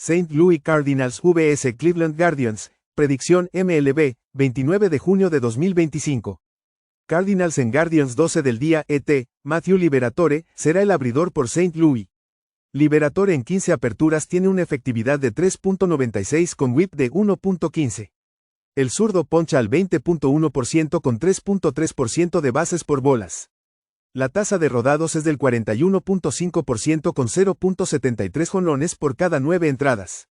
St. Louis Cardinals vs Cleveland Guardians, predicción MLB, 29 de junio de 2025. Cardinals en Guardians 12 del día ET, Matthew Liberatore, será el abridor por St. Louis. Liberatore en 15 aperturas tiene una efectividad de 3.96 con whip de 1.15. El zurdo poncha al 20.1% con 3.3% de bases por bolas. La tasa de rodados es del 41.5% con 0.73 jonrones por cada 9 entradas.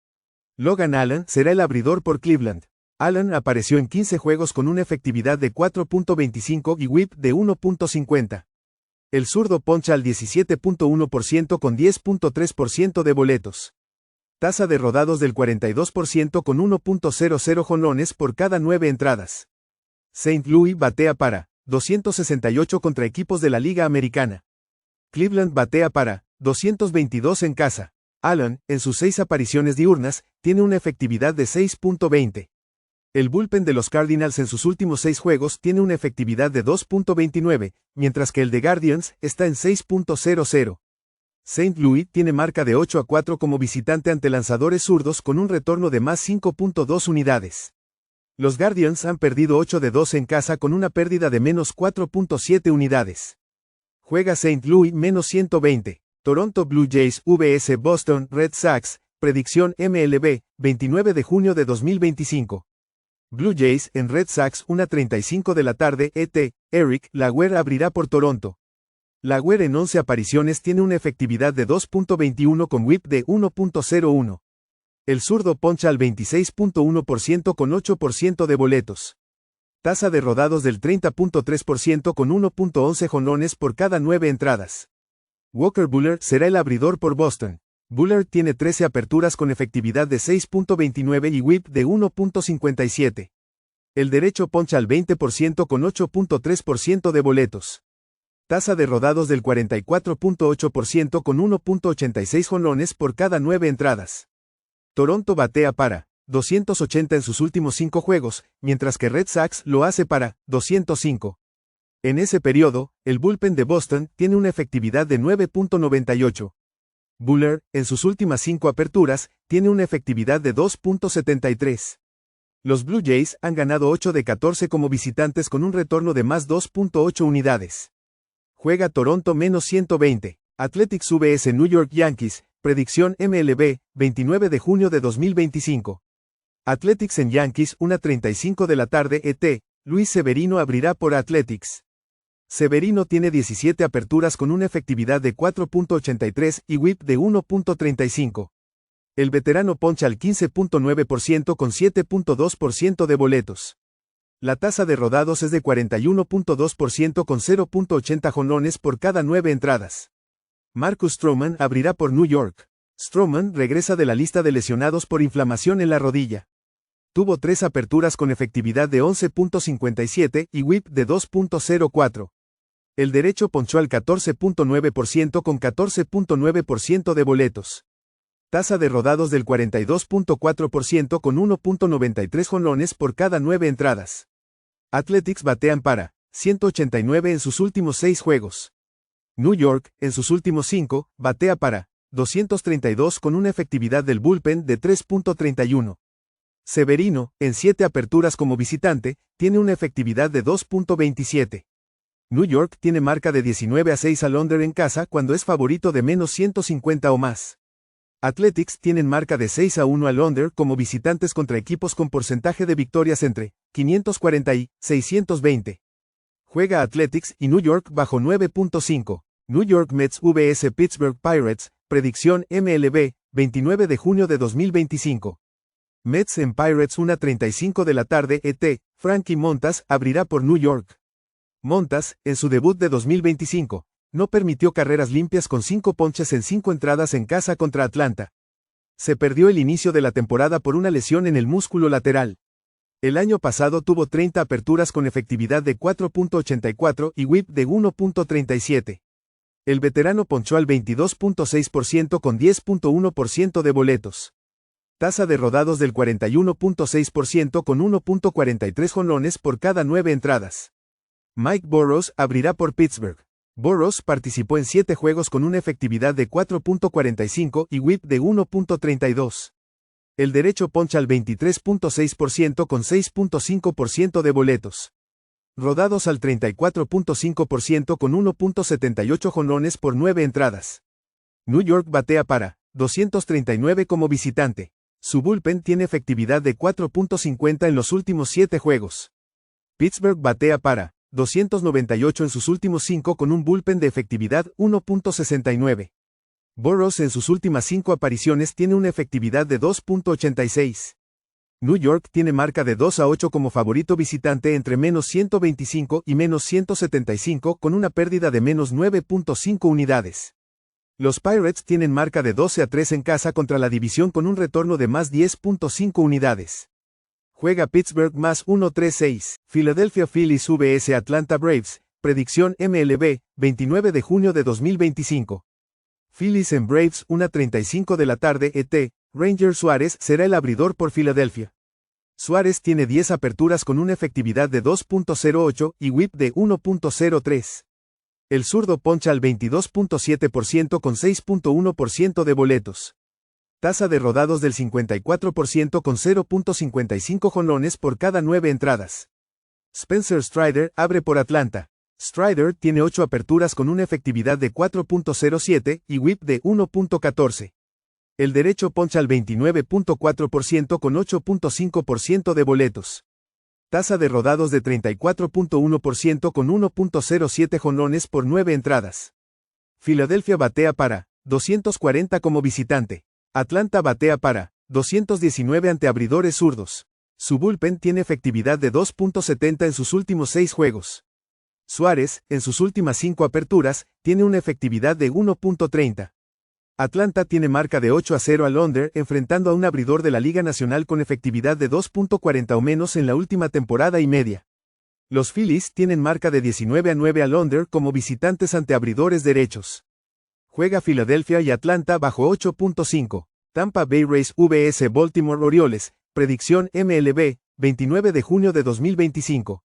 Logan Allen será el abridor por Cleveland. Allen apareció en 15 juegos con una efectividad de 4.25 y whip de 1.50. El zurdo poncha al 17.1% con 10.3% de boletos. Tasa de rodados del 42% con 1.00 jonrones por cada 9 entradas. St. Louis batea para 268 contra equipos de la Liga Americana. Cleveland batea para 222 en casa. Allen, en sus 6 apariciones diurnas, tiene una efectividad de 6.20. El bullpen de los Cardinals en sus últimos 6 juegos tiene una efectividad de 2.29, mientras que el de Guardians está en 6.00. St. Louis tiene marca de 8-4 como visitante ante lanzadores zurdos con un retorno de más 5.2 unidades. Los Guardians han perdido 8 de 12 en casa con una pérdida de menos 4.7 unidades. Juega St. Louis menos 120. Toronto Blue Jays vs Boston Red Sox, predicción MLB, 29 de junio de 2025. Blue Jays en Red Sox 1:35 de la tarde ET, Eric Lauer abrirá por Toronto. Lauer en 11 apariciones tiene una efectividad de 2.21 con whip de 1.01. El zurdo poncha al 26.1% con 8% de boletos. Tasa de rodados del 30.3% con 1.11 jonrones por cada 9 entradas. Walker Buehler será el abridor por Boston. Buehler tiene 13 aperturas con efectividad de 6.29 y whip de 1.57. El derecho poncha al 20% con 8.3% de boletos. Tasa de rodados del 44.8% con 1.86 jonrones por cada 9 entradas. Toronto batea para 280 en sus últimos 5 juegos, mientras que Red Sox lo hace para 205. En ese periodo, el bullpen de Boston tiene una efectividad de 9.98. Buehler, en sus últimas 5 aperturas, tiene una efectividad de 2.73. Los Blue Jays han ganado 8 de 14 como visitantes con un retorno de más 2.8 unidades. Juega Toronto menos 120. Athletics vs New York Yankees, predicción MLB, 29 de junio de 2025. Athletics en Yankees 1:35 de la tarde ET, Luis Severino abrirá por Athletics. Severino tiene 17 aperturas con una efectividad de 4.83 y whip de 1.35. El veterano poncha al 15.9% con 7.2% de boletos. La tasa de rodados es de 41.2% con 0.80 jonrones por cada 9 entradas. Marcus Stroman abrirá por New York. Stroman regresa de la lista de lesionados por inflamación en la rodilla. Tuvo 3 aperturas con efectividad de 11.57 y whip de 2.04. El derecho ponchó al 14.9% con 14.9% de boletos. Tasa de rodados del 42.4% con 1.93 jonrones por cada 9 entradas. Athletics batean para 189 en sus últimos 6 juegos. New York, en sus últimos 5, batea para 232 con una efectividad del bullpen de 3.31. Severino, en 7 aperturas como visitante, tiene una efectividad de 2.27. New York tiene marca de 19-6 al under en casa cuando es favorito de menos 150 o más. Athletics tienen marca de 6-1 al under como visitantes contra equipos con porcentaje de victorias entre 540 y 620. Juega Athletics y New York bajo 9.5. New York Mets vs Pittsburgh Pirates, predicción MLB, 29 de junio de 2025. Mets en Pirates 1:35 de la tarde ET, Frankie Montas abrirá por New York. Montas, en su debut de 2025, no permitió carreras limpias con 5 ponches en 5 entradas en casa contra Atlanta. Se perdió el inicio de la temporada por una lesión en el músculo lateral. El año pasado tuvo 30 aperturas con efectividad de 4.84 y whip de 1.37. El veterano ponchó al 22.6% con 10.1% de boletos. Tasa de rodados del 41.6% con 1.43 jonrones por cada 9 entradas. Mike Burrows abrirá por Pittsburgh. Burrows participó en 7 juegos con una efectividad de 4.45 y whip de 1.32. El derecho poncha al 23.6% con 6.5% de boletos. Rodados al 34.5% con 1.78 jonrones por 9 entradas. New York batea para 239 como visitante. Su bullpen tiene efectividad de 4.50 en los últimos 7 juegos. Pittsburgh batea para 298 en sus últimos 5 con un bullpen de efectividad 1.69. Burroughs en sus últimas 5 apariciones tiene una efectividad de 2.86. New York tiene marca de 2-8 como favorito visitante entre menos 125 y menos 175 con una pérdida de menos 9.5 unidades. Los Pirates tienen marca de 12-3 en casa contra la división con un retorno de más 10.5 unidades. Juega Pittsburgh más 1-3-6. Philadelphia Phillies vs Atlanta Braves. Predicción MLB, 29 de junio de 2025. Phillies en Braves 1:35 de la tarde ET. Ranger Suárez será el abridor por Filadelfia. Suárez tiene 10 aperturas con una efectividad de 2.08 y whip de 1.03. El zurdo poncha al 22.7% con 6.1% de boletos. Tasa de rodados del 54% con 0.55 jonrones por cada 9 entradas. Spencer Strider abre por Atlanta. Strider tiene 8 aperturas con una efectividad de 4.07 y whip de 1.14. El derecho poncha al 29.4% con 8.5% de boletos. Tasa de rodados de 34.1% con 1.07 jonrones por 9 entradas. Filadelfia batea para 240 como visitante. Atlanta batea para 219 ante abridores zurdos. Su bullpen tiene efectividad de 2.70 en sus últimos 6 juegos. Suárez, en sus últimas 5 aperturas, tiene una efectividad de 1.30. Atlanta tiene marca de 8-0 al under enfrentando a un abridor de la Liga Nacional con efectividad de 2.40 o menos en la última temporada y media. Los Phillies tienen marca de 19-9 al under como visitantes ante abridores derechos. Juega Filadelfia y Atlanta bajo 8.5. Tampa Bay Rays vs Baltimore Orioles. Predicción MLB, 29 de junio de 2025.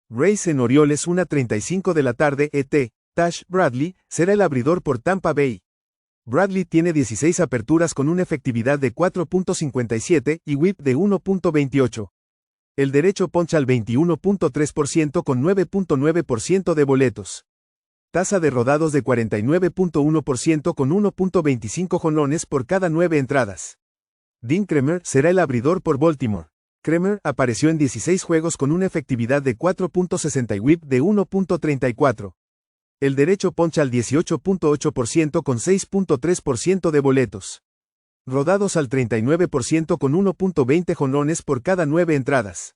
Rays en Orioles 1:35 de la tarde ET. Tash Bradley será el abridor por Tampa Bay. Bradley tiene 16 aperturas con una efectividad de 4.57 y whip de 1.28. El derecho poncha al 21.3% con 9.9% de boletos. Tasa de rodados de 49.1% con 1.25 jonrones por cada 9 entradas. Dean Kremer será el abridor por Baltimore. Kremer apareció en 16 juegos con una efectividad de 4.60 y whip de 1.34. El derecho poncha al 18.8% con 6.3% de boletos. Rodados al 39% con 1.20 jonrones por cada 9 entradas.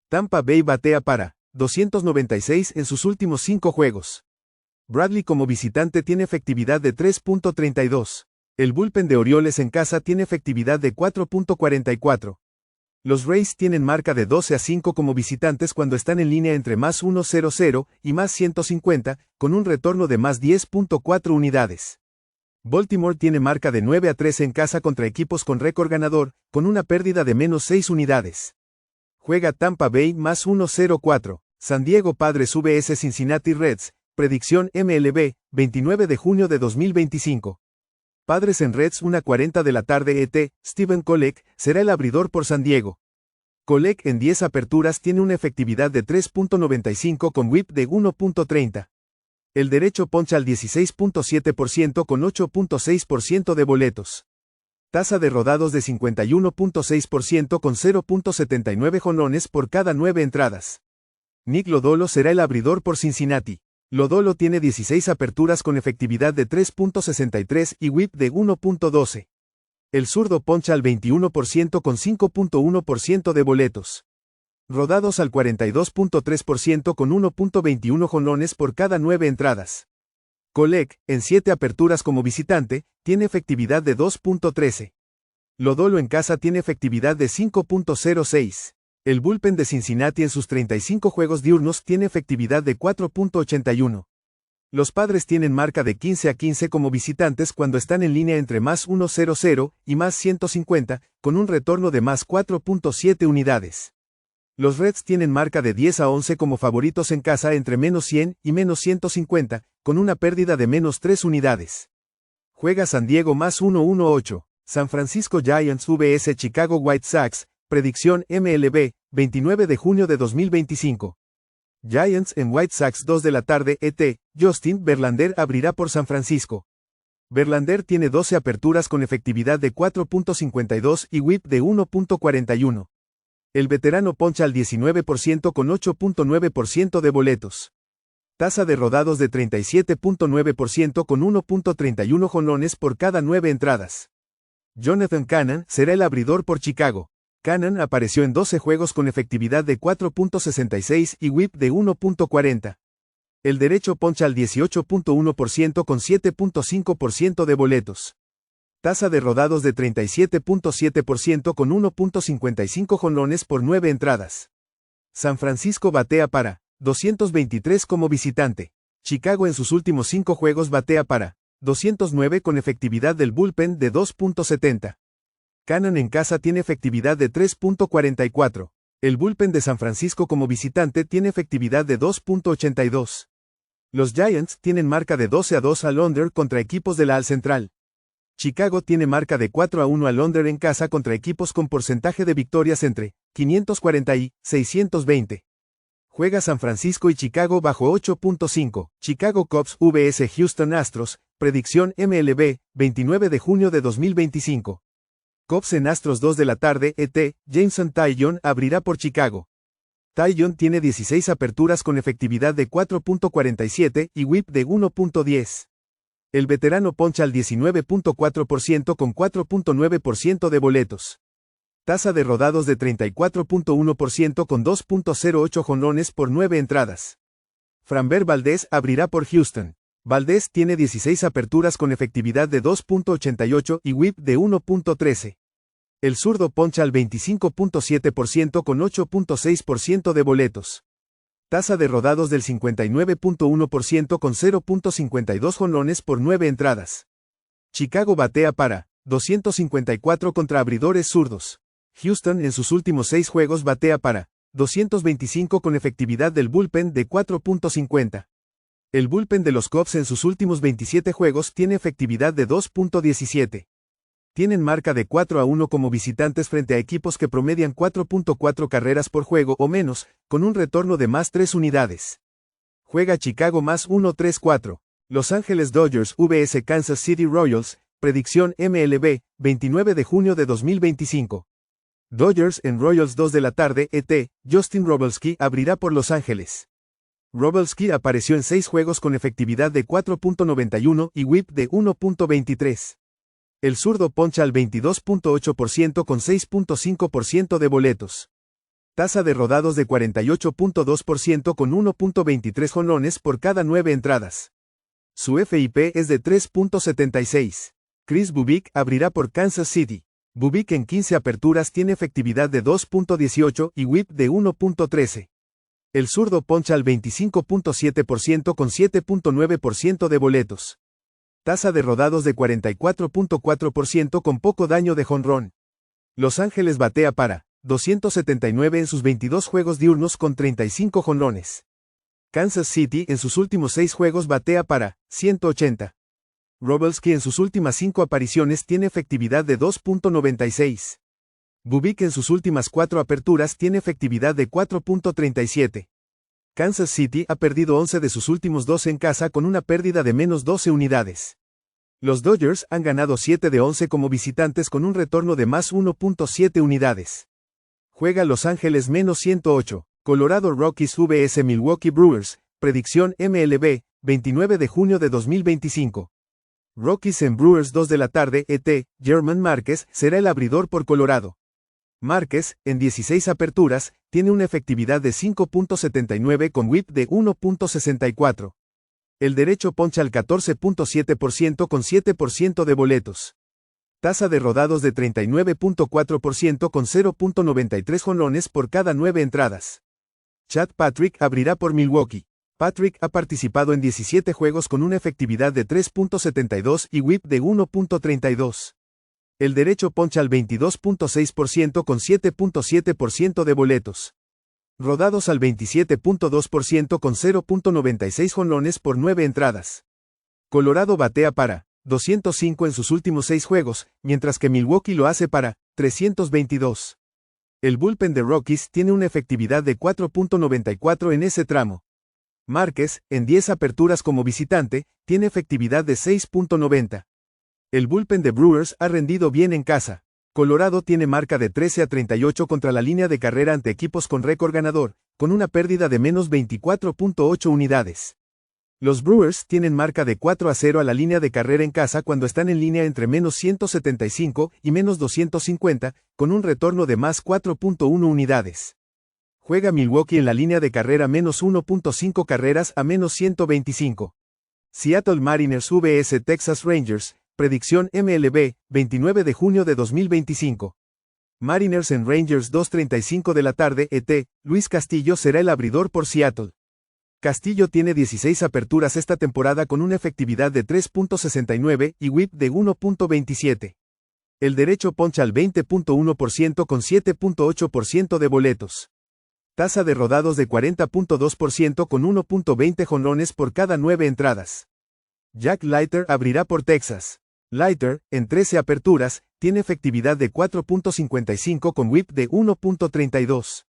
Tampa Bay batea para 296 en sus últimos 5 juegos. Bradley como visitante tiene efectividad de 3.32. El bullpen de Orioles en casa tiene efectividad de 4.44. Los Rays tienen marca de 12-5 como visitantes cuando están en línea entre más 100 y más 150, con un retorno de más 10.4 unidades. Baltimore tiene marca de 9-3 en casa contra equipos con récord ganador, con una pérdida de menos 6 unidades. Juega Tampa Bay más 1-0-4. San Diego Padres vs Cincinnati Reds. Predicción MLB, 29 de junio de 2025. Padres en Reds 1:40 de la tarde ET. Steven Kolek será el abridor por San Diego. Kolek en 10 aperturas tiene una efectividad de 3.95 con whip de 1.30. El derecho poncha al 16.7% con 8.6% de boletos. Tasa de rodados de 51.6% con 0.79 jonrones por cada 9 entradas. Nick Lodolo será el abridor por Cincinnati. Lodolo tiene 16 aperturas con efectividad de 3.63 y whip de 1.12. El zurdo poncha al 21% con 5.1% de boletos. Rodados al 42.3% con 1.21 jonrones por cada 9 entradas. Kolek, en 7 aperturas como visitante, tiene efectividad de 2.13. Lodolo en casa tiene efectividad de 5.06. El bullpen de Cincinnati en sus 35 juegos diurnos tiene efectividad de 4.81. Los Padres tienen marca de 15-15 como visitantes cuando están en línea entre más 100 y más 150, con un retorno de más 4.7 unidades. Los Reds tienen marca de 10-11 como favoritos en casa entre menos 100 y menos 150, con una pérdida de menos 3 unidades. Juega San Diego más 1-1-8. San Francisco Giants vs Chicago White Sox, predicción MLB, 29 de junio de 2025. Giants en White Sox 2 de la tarde ET, Justin Verlander abrirá por San Francisco. Verlander tiene 12 aperturas con efectividad de 4.52 y whip de 1.41. El veterano poncha al 19% con 8.9% de boletos. Tasa de rodados de 37.9% con 1.31 jonrones por cada 9 entradas. Jonathan Cannon será el abridor por Chicago. Cannon apareció en 12 juegos con efectividad de 4.66 y whip de 1.40. El derecho poncha al 18.1% con 7.5% de boletos. Tasa de rodados de 37.7% con 1.55 jonrones por 9 entradas. San Francisco batea para 223 como visitante. Chicago en sus últimos 5 juegos batea para 209 con efectividad del bullpen de 2.70. Cannon en casa tiene efectividad de 3.44. El bullpen de San Francisco como visitante tiene efectividad de 2.82. Los Giants tienen marca de 12-2 al under contra equipos de la Al Central. Chicago tiene marca de 4-1 al under en casa contra equipos con porcentaje de victorias entre 540 y 620. Juega San Francisco y Chicago bajo 8.5. Chicago Cubs vs Houston Astros, predicción MLB, 29 de junio de 2025. Cubs en Astros 2 de la tarde ET, Jameson Taillon abrirá por Chicago. Taillon tiene 16 aperturas con efectividad de 4.47 y whip de 1.10. El veterano poncha al 19.4% con 4.9% de boletos. Tasa de rodados de 34.1% con 2.08 jonrones por 9 entradas. Framber Valdez abrirá por Houston. Valdez tiene 16 aperturas con efectividad de 2.88 y whip de 1.13. El zurdo poncha al 25.7% con 8.6% de boletos. Tasa de rodados del 59.1% con 0.52 jonrones por 9 entradas. Chicago batea para 254 contra abridores zurdos. Houston en sus últimos 6 juegos batea para 225 con efectividad del bullpen de 4.50. El bullpen de los Cubs en sus últimos 27 juegos tiene efectividad de 2.17. Tienen marca de 4-1 como visitantes frente a equipos que promedian 4.4 carreras por juego o menos, con un retorno de más 3 unidades. Juega Chicago más 1-3-4. Los Ángeles Dodgers vs Kansas City Royals, predicción MLB, 29 de junio de 2025. Dodgers en Royals 2 de la tarde ET, Justin Wroblewski abrirá por Los Ángeles. Wroblewski apareció en 6 juegos con efectividad de 4.91 y whip de 1.23. El zurdo poncha al 22.8% con 6.5% de boletos. Tasa de rodados de 48.2% con 1.23 jonrones por cada 9 entradas. Su FIP es de 3.76. Chris Bubik abrirá por Kansas City. Bubik en 15 aperturas tiene efectividad de 2.18 y whip de 1.13. El zurdo poncha al 25.7% con 7.9% de boletos. Tasa de rodados de 44.4% con poco daño de jonrón. Los Ángeles batea para 279 en sus 22 juegos diurnos con 35 jonrones. Kansas City en sus últimos 6 juegos batea para 180. Wroblewski en sus últimas 5 apariciones tiene efectividad de 2.96. Bubik en sus últimas 4 aperturas tiene efectividad de 4.37. Kansas City ha perdido 11 de sus últimos 12 en casa con una pérdida de menos 12 unidades. Los Dodgers han ganado 7 de 11 como visitantes con un retorno de más 1.7 unidades. Juega Los Ángeles menos 108. Colorado Rockies vs Milwaukee Brewers, predicción MLB, 29 de junio de 2025. Rockies en Brewers 2 de la tarde ET, German Márquez será el abridor por Colorado. Márquez, en 16 aperturas, tiene una efectividad de 5.79 con whip de 1.64. El derecho poncha al 14.7% con 7% de boletos. Tasa de rodados de 39.4% con 0.93 jonrones por cada 9 entradas. Chad Patrick abrirá por Milwaukee. Patrick ha participado en 17 juegos con una efectividad de 3.72 y whip de 1.32. El derecho poncha al 22.6% con 7.7% de boletos. Rodados al 27.2% con 0.96 jonrones por 9 entradas. Colorado batea para 205 en sus últimos 6 juegos, mientras que Milwaukee lo hace para 322. El bullpen de Rockies tiene una efectividad de 4.94 en ese tramo. Márquez, en 10 aperturas como visitante, tiene efectividad de 6.90. El bullpen de Brewers ha rendido bien en casa. Colorado tiene marca de 13-38 contra la línea de carrera ante equipos con récord ganador, con una pérdida de menos 24.8 unidades. Los Brewers tienen marca de 4-0 a la línea de carrera en casa cuando están en línea entre menos 175 y menos 250, con un retorno de más 4.1 unidades. Juega Milwaukee en la línea de carrera menos 1.5 carreras a menos 125. Seattle Mariners vs Texas Rangers, predicción MLB, 29 de junio de 2025. Mariners en Rangers 2:35 de la tarde ET, Luis Castillo será el abridor por Seattle. Castillo tiene 16 aperturas esta temporada con una efectividad de 3.69 y whip de 1.27. El derecho poncha al 20.1% con 7.8% de boletos. Tasa de rodados de 40.2% con 1.20 jonrones por cada 9 entradas. Jack Leiter abrirá por Texas. Leiter, en 13 aperturas, tiene efectividad de 4.55 con whip de 1.32.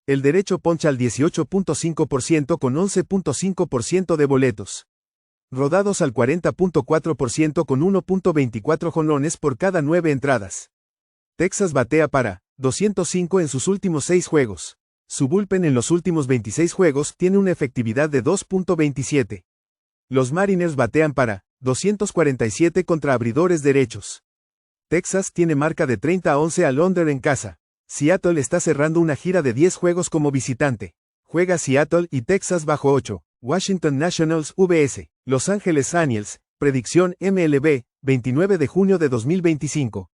El derecho poncha al 18.5% con 11.5% de boletos. Rodados al 40.4% con 1.24 jonrones por cada 9 entradas. Texas batea para 205 en sus últimos 6 juegos. Su bullpen en los últimos 26 juegos tiene una efectividad de 2.27. Los Mariners batean para 247 contra abridores derechos. Texas tiene marca de 30-11 al under en casa. Seattle está cerrando una gira de 10 juegos como visitante. Juega Seattle y Texas bajo 8. Washington Nationals vs. Los Angeles Angels, predicción MLB, 29 de junio de 2025.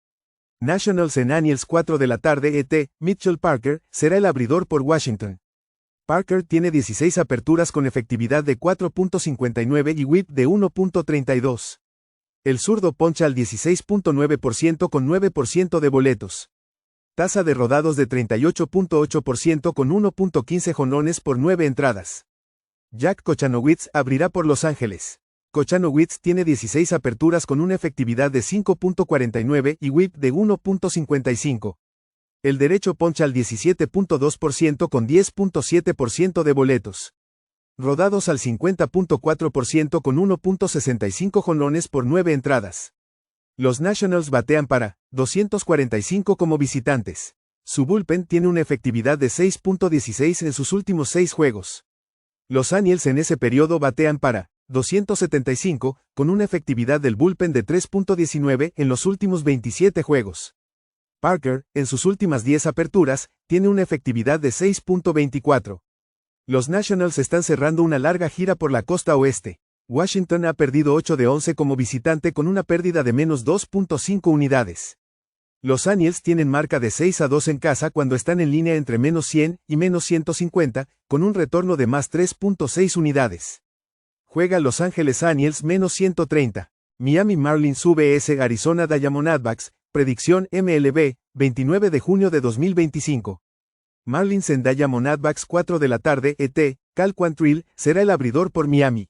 Nationals en Angels 4 de la tarde ET, Mitchell Parker, será el abridor por Washington. Parker tiene 16 aperturas con efectividad de 4.59 y whip de 1.32. El zurdo poncha al 16.9% con 9% de boletos. Tasa de rodados de 38.8% con 1.15 jonrones por 9 entradas. Jack Kochanowicz abrirá por Los Ángeles. Kochanowicz tiene 16 aperturas con una efectividad de 5.49 y whip de 1.55. El derecho poncha al 17.2% con 10.7% de boletos. Rodados al 50.4% con 1.65 jonrones por 9 entradas. Los Nationals batean para 245 como visitantes. Su bullpen tiene una efectividad de 6.16 en sus últimos 6 juegos. Los Angels en ese periodo batean para 275, con una efectividad del bullpen de 3.19 en los últimos 27 juegos. Parker, en sus últimas 10 aperturas, tiene una efectividad de 6.24. Los Nationals están cerrando una larga gira por la costa oeste. Washington ha perdido 8 de 11 como visitante con una pérdida de menos 2.5 unidades. Los Angels tienen marca de 6-2 en casa cuando están en línea entre menos 100 y menos 150, con un retorno de más 3.6 unidades. Juega Los Ángeles Angels menos 130. Miami Marlins vs Arizona Diamondbacks, predicción MLB, 29 de junio de 2025. Marlins en Diamondbacks 4 de la tarde ET, Cal Quantrill, será el abridor por Miami.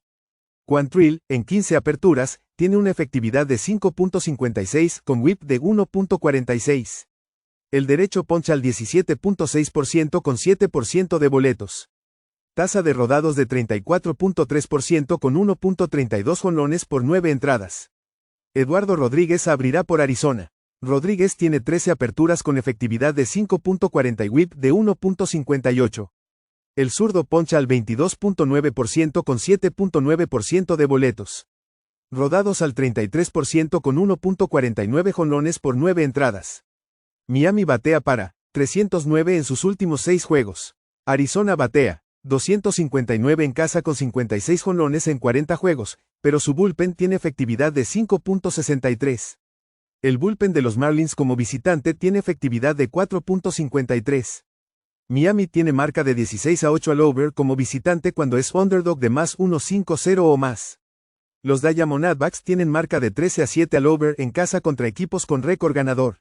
Quantrill, en 15 aperturas, tiene una efectividad de 5.56 con whip de 1.46. El derecho poncha al 17.6% con 7% de boletos. Tasa de rodados de 34.3% con 1.32 jonrones por 9 entradas. Eduardo Rodríguez abrirá por Arizona. Rodríguez tiene 13 aperturas con efectividad de 5.40 y whip de 1.58. El zurdo poncha al 22.9% con 7.9% de boletos. Rodados al 33% con 1.49 jonrones por 9 entradas. Miami batea para 309 en sus últimos 6 juegos. Arizona batea 259 en casa con 56 jonrones en 40 juegos, pero su bullpen tiene efectividad de 5.63. El bullpen de los Marlins como visitante tiene efectividad de 4.53. Miami tiene marca de 16-8 al over como visitante cuando es underdog de más 1.50 o más. Los Diamondbacks tienen marca de 13-7 al over en casa contra equipos con récord ganador.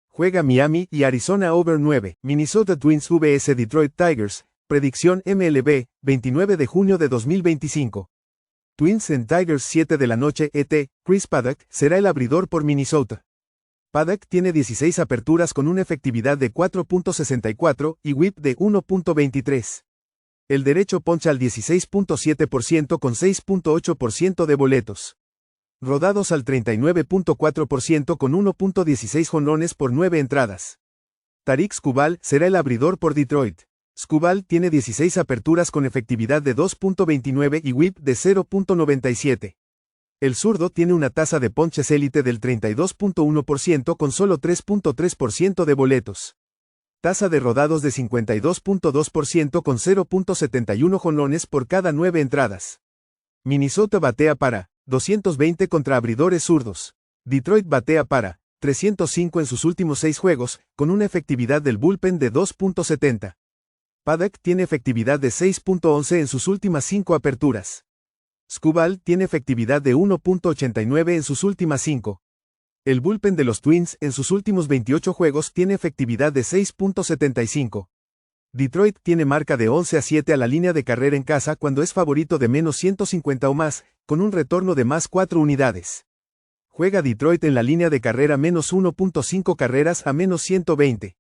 Juega Miami y Arizona over 9. Minnesota Twins vs Detroit Tigers, predicción MLB, 29 de junio de 2025. Twins en Tigers 7 de la noche ET, Chris Paddack será el abridor por Minnesota. Paddack tiene 16 aperturas con una efectividad de 4.64 y whip de 1.23. El derecho poncha al 16.7% con 6.8% de boletos. Rodados al 39.4% con 1.16 jonrones por 9 entradas. Tarik Skubal será el abridor por Detroit. Skubal tiene 16 aperturas con efectividad de 2.29 y whip de 0.97. El zurdo tiene una tasa de ponches élite del 32.1% con solo 3.3% de boletos. Tasa de rodados de 52.2% con 0.71 jonrones por cada 9 entradas. Minnesota batea para 220 contra abridores zurdos. Detroit batea para 305 en sus últimos 6 juegos, con una efectividad del bullpen de 2.70. Paddack tiene efectividad de 6.11 en sus últimas 5 aperturas. Skubal tiene efectividad de 1.89 en sus últimas 5. El bullpen de los Twins en sus últimos 28 juegos tiene efectividad de 6.75. Detroit tiene marca de 11-7 a la línea de carrera en casa cuando es favorito de menos 150 o más, con un retorno de más 4 unidades. Juega Detroit en la línea de carrera menos 1.5 carreras a menos 120.